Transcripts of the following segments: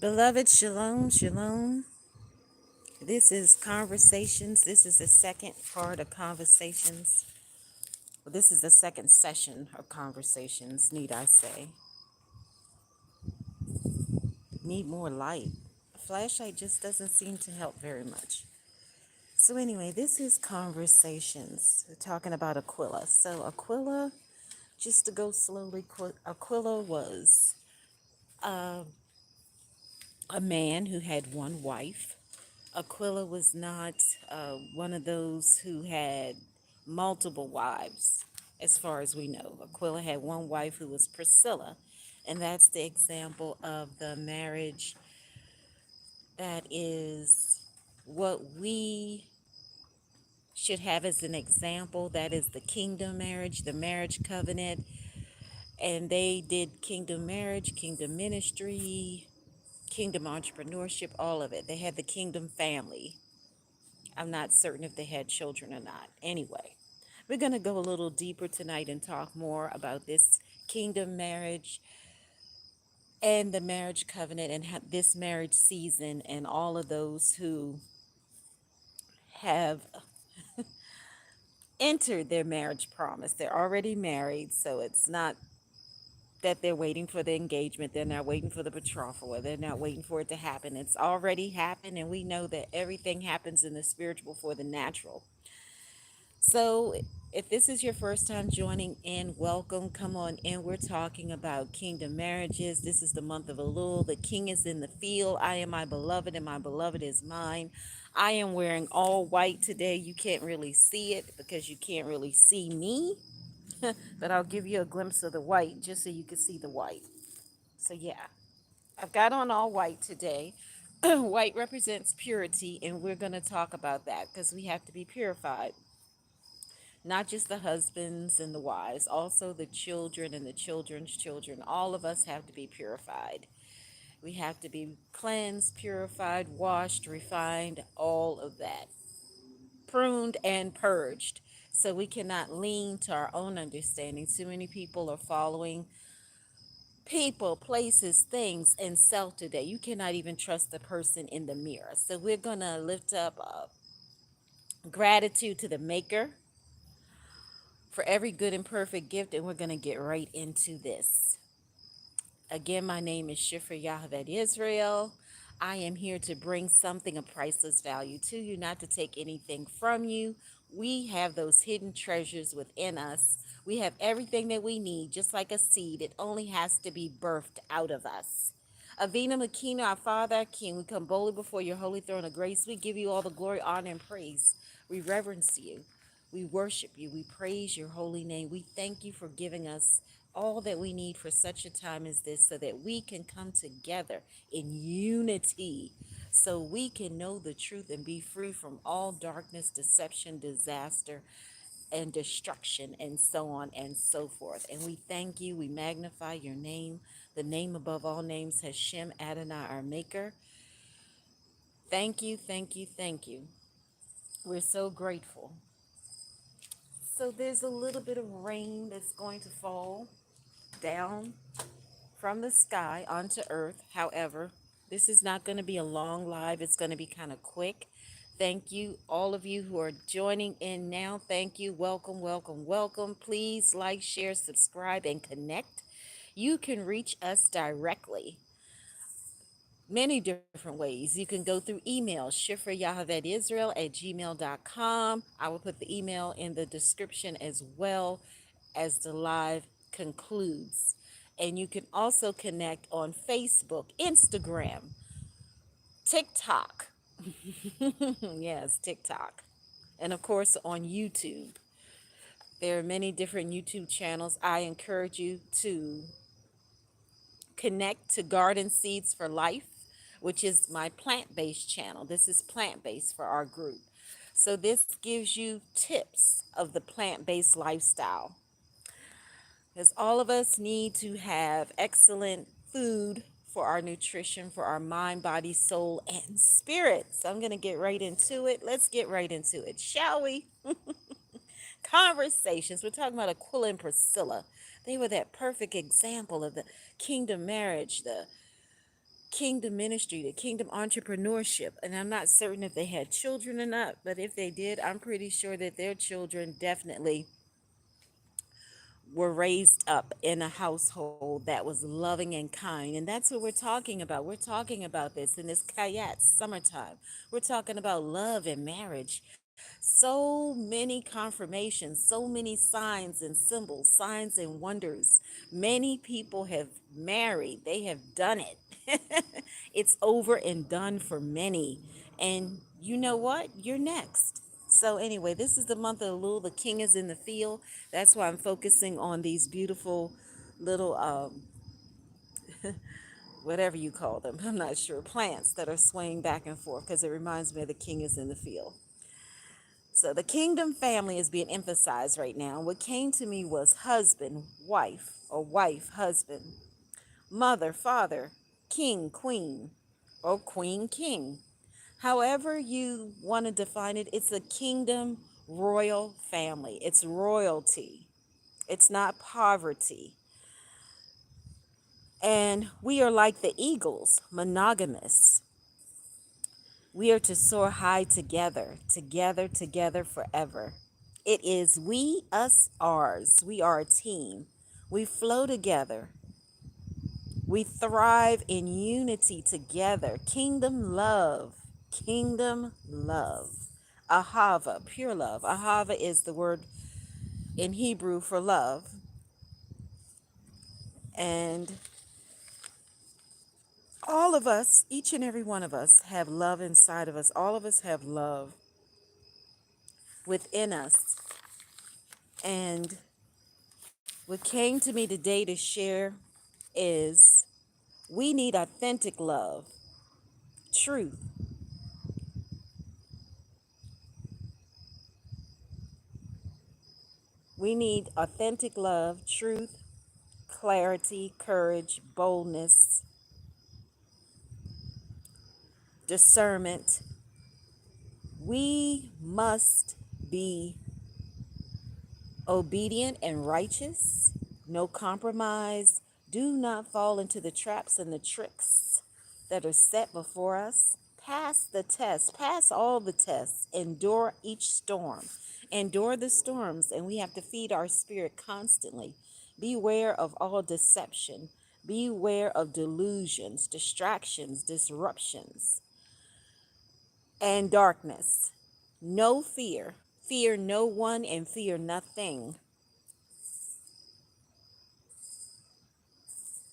Beloved, shalom, shalom. This is Conversations. This is the second part of Conversations. Well, this is the second session of Conversations, need I say. Need more light. A flashlight just doesn't seem to help very much. So anyway, this is Conversations. We're talking about Aquila. So Aquila, just to go slowly, Aquila was uh, a man who had one wife. Aquila was not one of those who had multiple wives, as far as we know. Aquila had one wife who was Priscilla, and that's the example of the marriage that is what we should have as an example. That is the kingdom marriage, the marriage covenant. And they did kingdom marriage, kingdom ministry, kingdom entrepreneurship, all of it. They had the kingdom family. I'm not certain if they had children or not. Anyway, we're going to go a little deeper tonight and talk more about this kingdom marriage and the marriage covenant and this marriage season and all of those who have entered their marriage promise. They're already married, so it's not that they're waiting for the engagement. They're not waiting for the betrothal, or they're not waiting for it to happen. It's already happened, and we know that everything happens in the spiritual for the natural. So, if this is your first time joining in, welcome. Come on in. We're talking about kingdom marriages. This is the month of Elul. The king is in the field. I am my beloved, and my beloved is mine. I am wearing all white today. You can't really see it because you can't really see me, but I'll give you a glimpse of the white just so you can see the white. So, yeah, I've got on all white today. White represents purity, and we're going to talk about that because we have to be purified. Not just the husbands and the wives, also the children and the children's children. All of us have to be purified. We have to be cleansed, purified, washed, refined, all of that. Pruned and purged. So we cannot lean to our own understanding. Too many people are following people, places, things, and self today. You cannot even trust the person in the mirror. So we're going to lift up gratitude to the Maker for every good and perfect gift, and we're going to get right into this. Again, my name is Shifrah Yocheved Yisrael. I am here to bring something of priceless value to you, not to take anything from you. We have those hidden treasures within us. We have everything that we need, just like a seed. It only has to be birthed out of us. Avina Makina, our Father, our King, we come boldly before your holy throne of grace. We give you all the glory, honor, and praise. We reverence you. We worship you. We praise your holy name. We thank you for giving us all that we need for such a time as this so that we can come together in unity so we can know the truth and be free from all darkness, deception, disaster, and destruction, and so on and so forth. And we thank you. We magnify your name, the name above all names, Hashem Adonai, our Maker. Thank you, thank you, thank you. We're so grateful. So there's a little bit of rain that's going to fall down from the sky onto earth. However, this is not going to be a long live. It's going to be kind of quick. Thank you, all of you who are joining in now. Thank you. Welcome, welcome, welcome. Please like, share, subscribe, and connect. You can reach us directly many different ways. You can go through email, shifrayahavedisrael@gmail.com. I will put the email in the description as well as the live concludes. And you can also connect on Facebook, Instagram, TikTok. Yes, TikTok. And of course on YouTube. There are many different YouTube channels. I encourage you to connect to Garden Seeds for Life, which is my plant-based channel. This is plant-based for our group. So this gives you tips of the plant-based lifestyle. Because all of us need to have excellent food for our nutrition, for our mind, body, soul, and spirit. So I'm going to get right into it. Let's get right into it, shall we? Conversations. We're talking about Aquila and Priscilla. They were that perfect example of the kingdom marriage, the kingdom ministry, the kingdom entrepreneurship. And I'm not certain if they had children or not, but if they did, I'm pretty sure that their children definitely were raised up in a household that was loving and kind. And that's what we're talking about. We're talking about this in this Kayat summertime. We're talking about love and marriage. So many confirmations, so many signs and symbols, signs and wonders. Many people have married, they have done it. It's over and done for many. And you know what? You're next. So, anyway, this is the month of Elul. The king is in the field. That's why I'm focusing on these beautiful little, whatever you call them, I'm not sure, plants that are swaying back and forth because it reminds me of the king is in the field. So the kingdom family is being emphasized right now. What came to me was husband, wife, or wife, husband, mother, father, king, queen, or queen, king. However you want to define it, it's a kingdom royal family. It's royalty. It's not poverty. And we are like the eagles, monogamous. We are to soar high together, together, together forever. It is we, us, ours. We are a team. We flow together. We thrive in unity together. Kingdom love. Kingdom love. Ahava, pure love. Ahava is the word in Hebrew for love. And all of us, each and every one of us, have love inside of us. All of us have love within us. And what came to me today to share is we need authentic love, truth. We need authentic love, truth, clarity, courage, boldness, discernment. We must be obedient and righteous, no compromise. Do not fall into the traps and the tricks that are set before us. Pass the test, pass all the tests, endure each storm, endure the storms, and we have to feed our spirit constantly. Beware of all deception, beware of delusions, distractions, disruptions, and darkness. No fear, fear no one and fear nothing.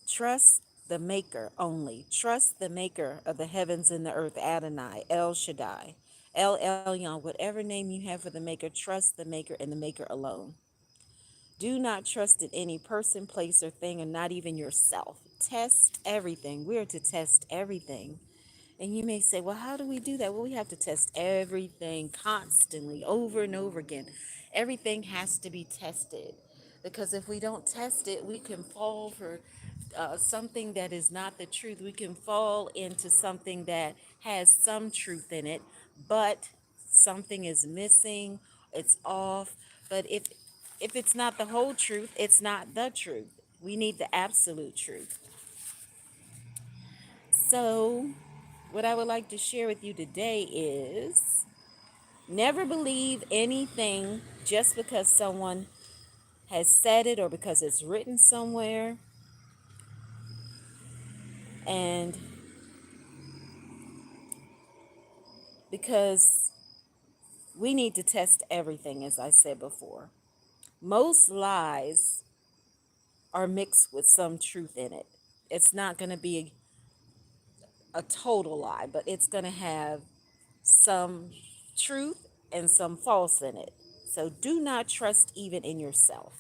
Trust the Maker only. Trust the Maker of the heavens and the earth, Adonai, El Shaddai, El Elyon, whatever name you have for the Maker, trust the Maker and the Maker alone. Do not trust in any person, place, or thing, and not even yourself. Test everything. We are to test everything. And you may say, well, how do we do that? Well, we have to test everything constantly, over and over again. Everything has to be tested because if we don't test it, we can fall for something that is not the truth. We can fall into something that has some truth in it, but something is missing, it's off. But if it's not the whole truth, it's not the truth. We need the absolute truth. So, what I would like to share with you today is never believe anything just because someone has said it or because it's written somewhere. And because we need to test everything, as I said before. Most lies are mixed with some truth in it. It's not going to be a total lie, but it's going to have some truth and some false in it. So do not trust even in yourself.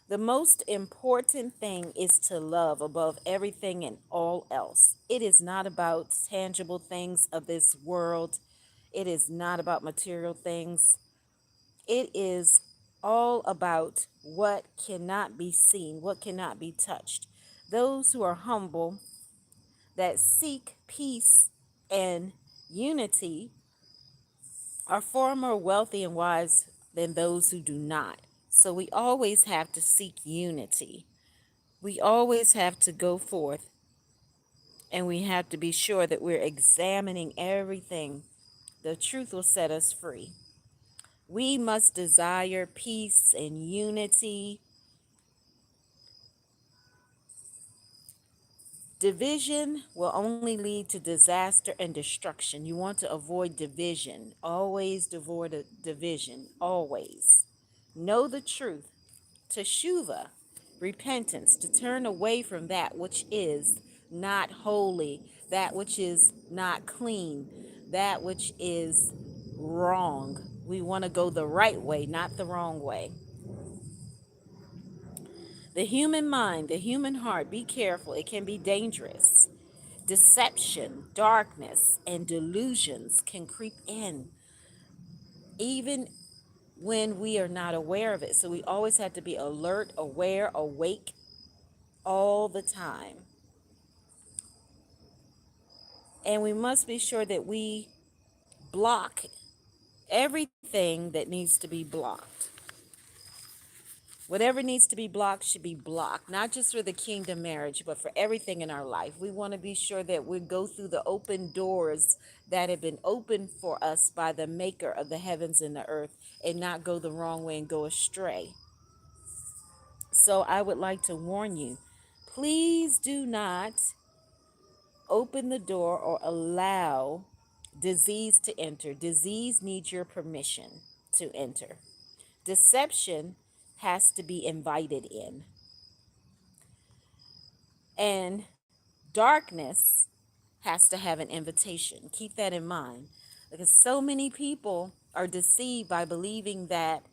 The most important thing is to love above everything and all else. It is not about tangible things of this world. It is not about material things. It is all about what cannot be seen, what cannot be touched. Those who are humble, that seek peace and unity, are far more wealthy and wise than those who do not. So we always have to seek unity. We always have to go forth And we have to be sure that we're examining everything. The truth will set us free. We must desire peace and unity. Division will only lead to disaster and destruction. You want to avoid division. Always avoid division. Always. Know the truth. Teshuvah, repentance, to turn away from that which is not holy, that which is not clean, that which is wrong. We want to go the right way, not the wrong way. The human mind, the human heart, be careful. It can be dangerous. Deception, darkness, and delusions can creep in, even when we are not aware of it. So we always have to be alert, aware, awake all the time. And we must be sure that we block everything that needs to be blocked. Whatever needs to be blocked should be blocked, not just for the kingdom marriage, but for everything in our life. We want to be sure that we go through the open doors that have been opened for us by the maker of the heavens and the earth, and not go the wrong way and go astray. So I would like to warn you, please do not open the door or allow disease to enter. Disease needs your permission to enter. Deception has to be invited in. And darkness has to have an invitation. Keep that in mind. Because so many people are deceived by believing that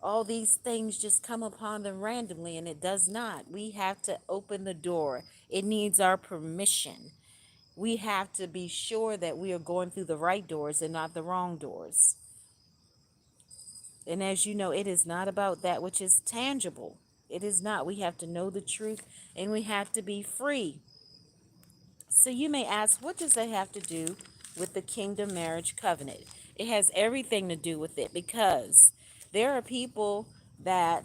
all these things just come upon them randomly, and it does not. We have to open the door. It needs our permission. We have to be sure that we are going through the right doors and not the wrong doors. And as you know, it is not about that which is tangible. It is not. We have to know the truth, and we have to be free. So you may ask, what does that have to do with the kingdom marriage covenant? It has everything to do with it, because there are people that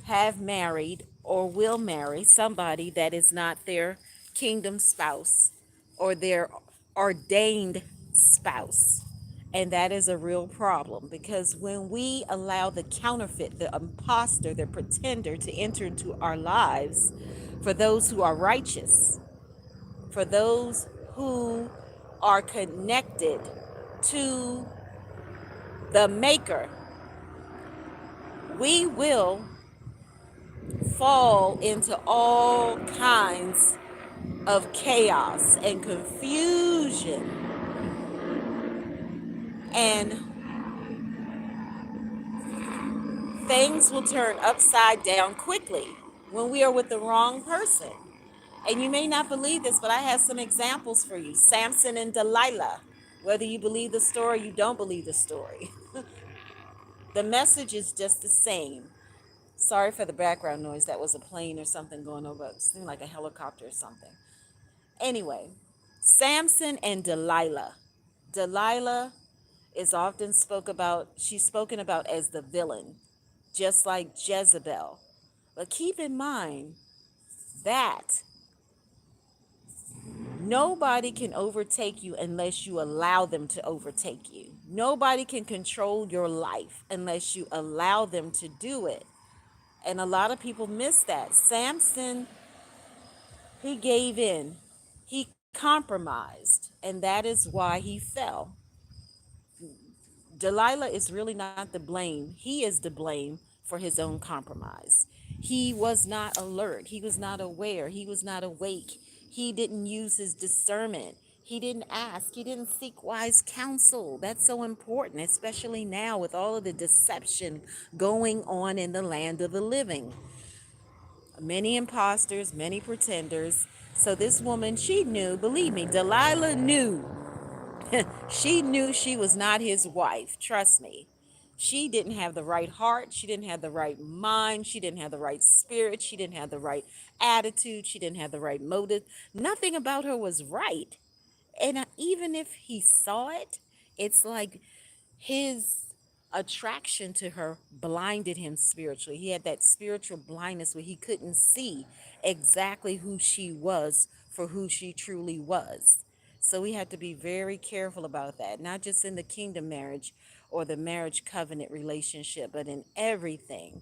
have married or will marry somebody that is not their kingdom spouse or their ordained spouse. And that is a real problem, because when we allow the counterfeit, the imposter, the pretender to enter into our lives, for those who are righteous, for those who are connected to the maker, we will fall into all kinds of chaos and confusion, and things will turn upside down quickly when we are with the wrong person. And you may not believe this, but I have some examples for you. Samson and Delilah. Whether you believe the story, you don't believe the story, the message is just the same. Sorry for the background noise. That was a plane or something going over. It seemed like a helicopter or something. Anyway, Samson and Delilah. Delilah is often she's spoken about as the villain, just like Jezebel. But keep in mind that nobody can overtake you unless you allow them to overtake you. Nobody can control your life unless you allow them to do it. And a lot of people miss that. Samson, he gave in. He compromised, and that is why he fell. Delilah is really not the blame. He is the blame for his own compromise. He was not alert. He was not aware. He was not awake. He didn't use his discernment. He didn't ask. He didn't seek wise counsel. That's so important, especially now with all of the deception going on in the land of the living. Many imposters, many pretenders. So this woman, she knew, believe me, Delilah knew. She knew she was not his wife. Trust me. She didn't have the right heart. She didn't have the right mind. She didn't have the right spirit. She didn't have the right attitude. She didn't have the right motive. Nothing about her was right. And even if he saw it, it's like his attraction to her blinded him spiritually. He had that spiritual blindness where he couldn't see exactly who she was for who she truly was. So we have to be very careful about that, not just in the kingdom marriage or the marriage covenant relationship, but in everything.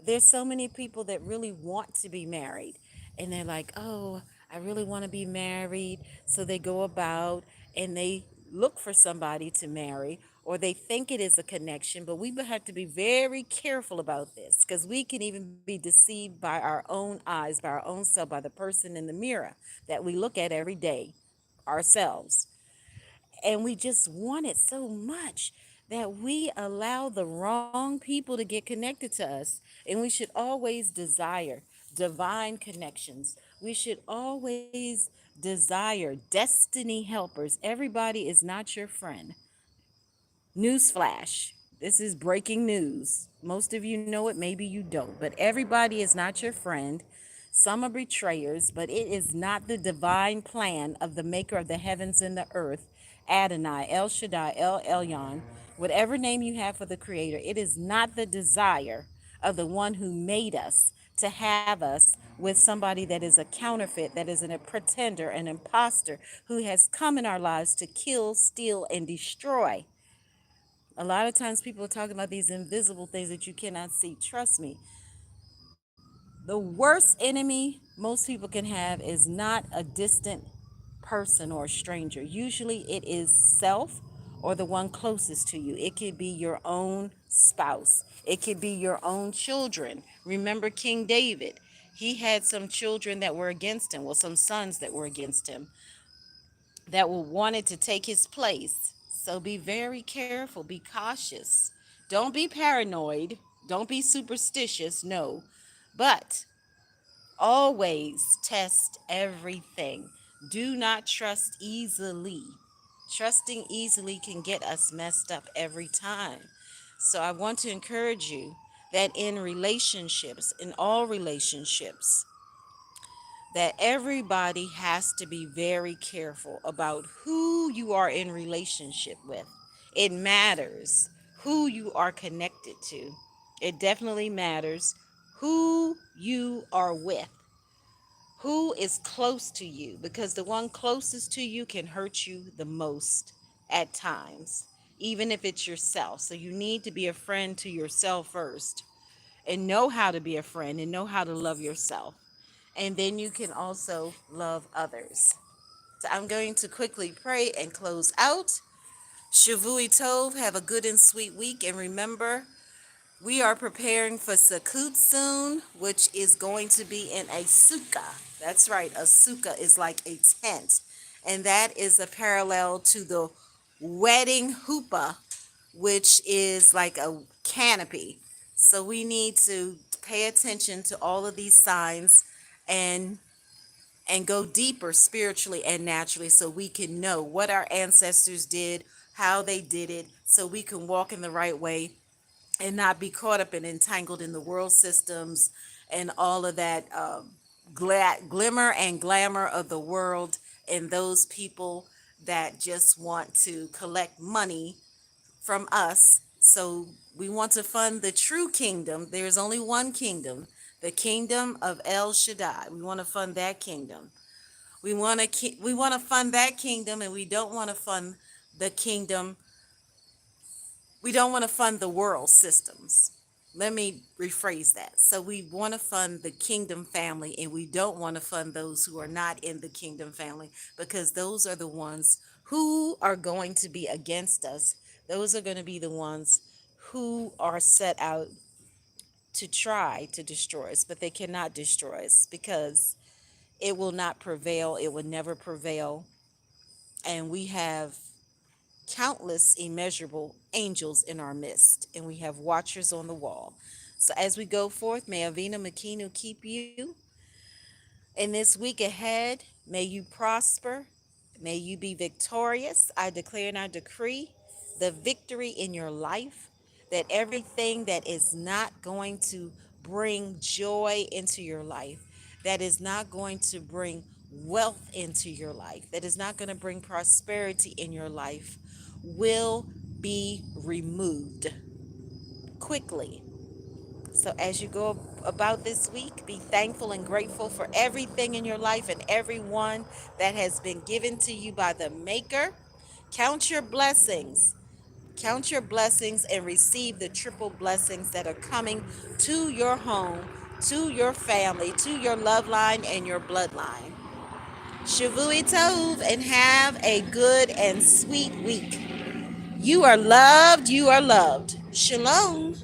There's so many people that really want to be married, and they're like, oh, I really want to be married. So they go about and they look for somebody to marry, or they think it is a connection. But we have to be very careful about this, because we can even be deceived by our own eyes, by our own self, by the person in the mirror that we look at every day, ourselves. And we just want it so much that we allow the wrong people to get connected to us. And we should always desire divine connections. We should always desire destiny helpers. Everybody is not your friend. Newsflash. This is breaking news. Most of you know it, maybe you don't. But everybody is not your friend. Some are betrayers, but it is not the divine plan of the maker of the heavens and the earth, Adonai, El Shaddai, El Elyon, whatever name you have for the creator. It is not the desire of the one who made us to have us with somebody that is a counterfeit, that is a pretender, an imposter, who has come in our lives to kill, steal, and destroy. A lot of times people are talking about these invisible things that you cannot see. Trust me, the worst enemy most people can have is not a distant person or a stranger. Usually it is self or the one closest to you. It could be your own spouse. It could be your own children. Remember King David? He had some children that were against him, well, some sons that were against him, that wanted to take his place. So be very careful, be cautious. Don't be paranoid, don't be superstitious, no. But always test everything. Do not trust easily. Trusting easily can get us messed up every time. So I want to encourage you that in relationships, in all relationships, that everybody has to be very careful about who you are in relationship with. It matters who you are connected to. It definitely matters who you are with, who is close to you, because the one closest to you can hurt you the most at times, even if it's yourself. So you need to be a friend to yourself first, and know how to be a friend and know how to love yourself. And then you can also love others. So I'm going to quickly pray and close out. Shavui Tov, have a good and sweet week. And remember, we are preparing for Sukkot soon, which is going to be in a sukkah. That's right, a sukkah is like a tent. And that is a parallel to the wedding huppah, which is like a canopy. So we need to pay attention to all of these signs and go deeper spiritually and naturally, so we can know what our ancestors did, how they did it, so we can walk in the right way and not be caught up and entangled in the world systems and all of that glimmer and glamour of the world, and those people that just want to collect money from us. So we want to fund the true kingdom. There's only one kingdom, the kingdom of El Shaddai. We want to fund that kingdom. We want to fund that kingdom, and we don't want to fund the kingdom. We don't want to fund the world systems. Let me rephrase that. So we want to fund the kingdom family, and we don't want to fund those who are not in the kingdom family, because those are the ones who are going to be against us. Those are going to be the ones who are set out to try to destroy us, but they cannot destroy us, because it will not prevail. It will never prevail. And we have countless immeasurable angels in our midst, and we have watchers on the wall. So as we go forth, may Avina Makinu keep you in this week ahead. May you prosper. May you be victorious. I declare and I decree the victory in your life, that everything that is not going to bring joy into your life, that is not going to bring wealth into your life, that is not going to bring prosperity in your life, will be removed quickly. So as you go about this week. Be thankful and grateful for everything in your life and everyone that has been given to you by the Maker. Count your blessings. Count your blessings and receive the triple blessings that are coming to your home, to your family, to your love line and your bloodline. Shavui Tov, and have a good and sweet week. You are loved. You are loved. Shalom.